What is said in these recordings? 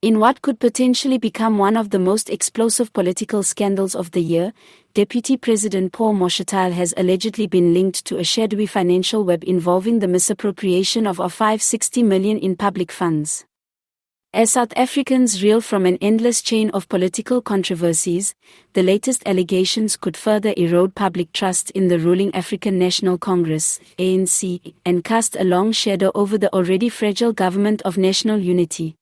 In what could potentially become one of the most explosive political scandals of the year, Deputy President Paul Mashatile has allegedly been linked to a shadowy financial web involving the misappropriation of R560 million in public funds. As South Africans reel from an endless chain of political controversies, the latest allegations could further erode public trust in the ruling African National Congress (ANC) and cast a long shadow over the already fragile government of national unity.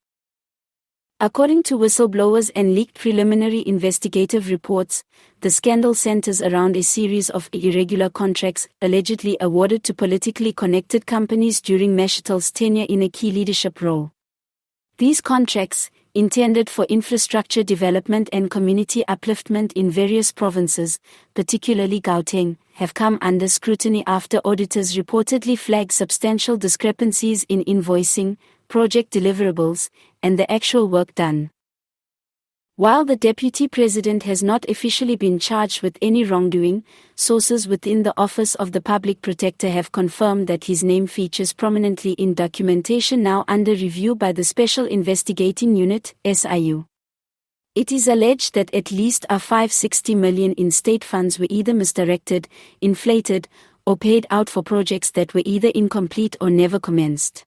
According to whistleblowers and leaked preliminary investigative reports, the scandal centers around a series of irregular contracts allegedly awarded to politically connected companies during Mashatile's tenure in a key leadership role. These contracts, intended for infrastructure development and community upliftment in various provinces, particularly Gauteng, have come under scrutiny after auditors reportedly flagged substantial discrepancies in invoicing, project deliverables, and the actual work done. While the Deputy President has not officially been charged with any wrongdoing, sources within the Office of the Public Protector have confirmed that his name features prominently in documentation now under review by the Special Investigating Unit, SIU. It is alleged that at least R560 million in state funds were either misdirected, inflated, or paid out for projects that were either incomplete or never commenced.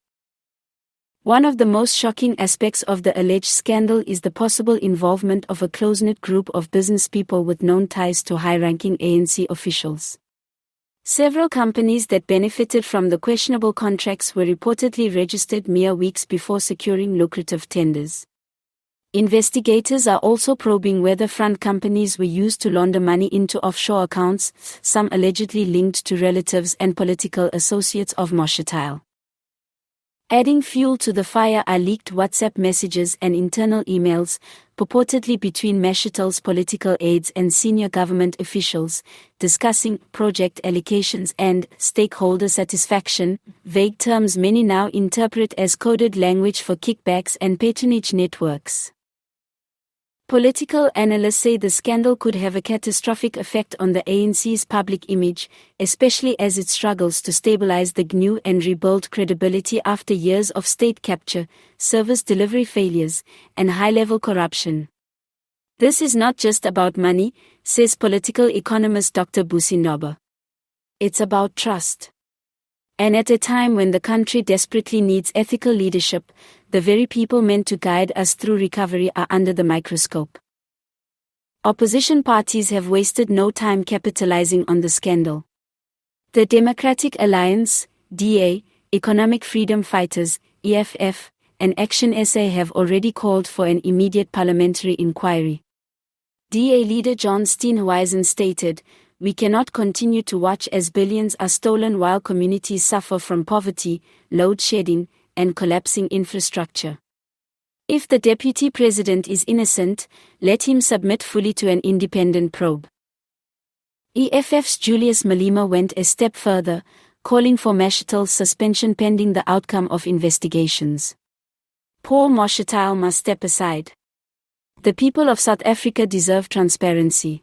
One of the most shocking aspects of the alleged scandal is the possible involvement of a close-knit group of businesspeople with known ties to high-ranking ANC officials. Several companies that benefited from the questionable contracts were reportedly registered mere weeks before securing lucrative tenders. Investigators are also probing whether front companies were used to launder money into offshore accounts, some allegedly linked to relatives and political associates of Mashatile. Adding fuel to the fire are leaked WhatsApp messages and internal emails, purportedly between Mashatile's political aides and senior government officials, discussing project allocations and stakeholder satisfaction, vague terms many now interpret as coded language for kickbacks and patronage networks. Political analysts say the scandal could have a catastrophic effect on the ANC's public image, especially as it struggles to stabilize the GNU and rebuild credibility after years of state capture, service delivery failures, and high-level corruption. This is not just about money, says political economist Dr. Busi Noba. It's about trust. And at a time when the country desperately needs ethical leadership, the very people meant to guide us through recovery are under the microscope. Opposition parties have wasted no time capitalizing on the scandal. The Democratic Alliance, DA, Economic Freedom Fighters, EFF, and Action SA have already called for an immediate parliamentary inquiry. DA leader John Steenhuisen stated, "We cannot continue to watch as billions are stolen while communities suffer from poverty, load shedding, and collapsing infrastructure. If the Deputy President is innocent, let him submit fully to an independent probe." EFF's Julius Malema went a step further, calling for Mashatile's suspension pending the outcome of investigations. Paul Mashatile must step aside. The people of South Africa deserve transparency.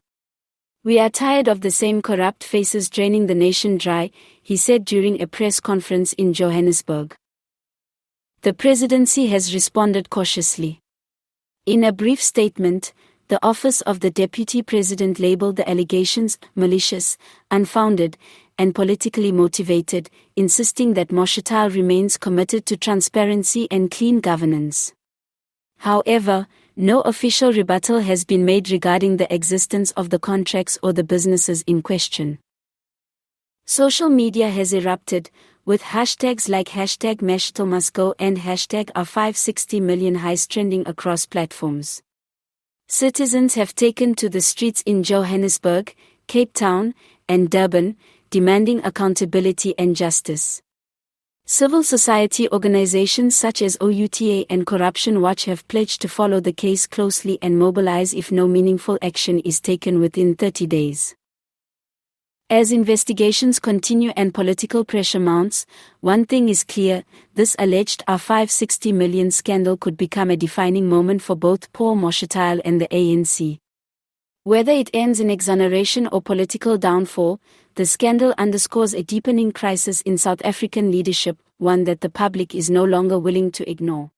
"We are tired of the same corrupt faces draining the nation dry," he said during a press conference in Johannesburg. The presidency has responded cautiously. In a brief statement, the Office of the Deputy President labeled the allegations malicious, unfounded, and politically motivated, insisting that Mashatile remains committed to transparency and clean governance. However, no official rebuttal has been made regarding the existence of the contracts or the businesses in question. Social media has erupted, with hashtags like #MashatileMustGo and #R560 million highs trending across platforms. Citizens have taken to the streets in Johannesburg, Cape Town, and Durban, demanding accountability and justice. Civil society organizations such as OUTA and Corruption Watch have pledged to follow the case closely and mobilize if no meaningful action is taken within 30 days. As investigations continue and political pressure mounts, one thing is clear: this alleged R560 million scandal could become a defining moment for both Paul Mashatile and the ANC. Whether it ends in exoneration or political downfall, the scandal underscores a deepening crisis in South African leadership, one that the public is no longer willing to ignore.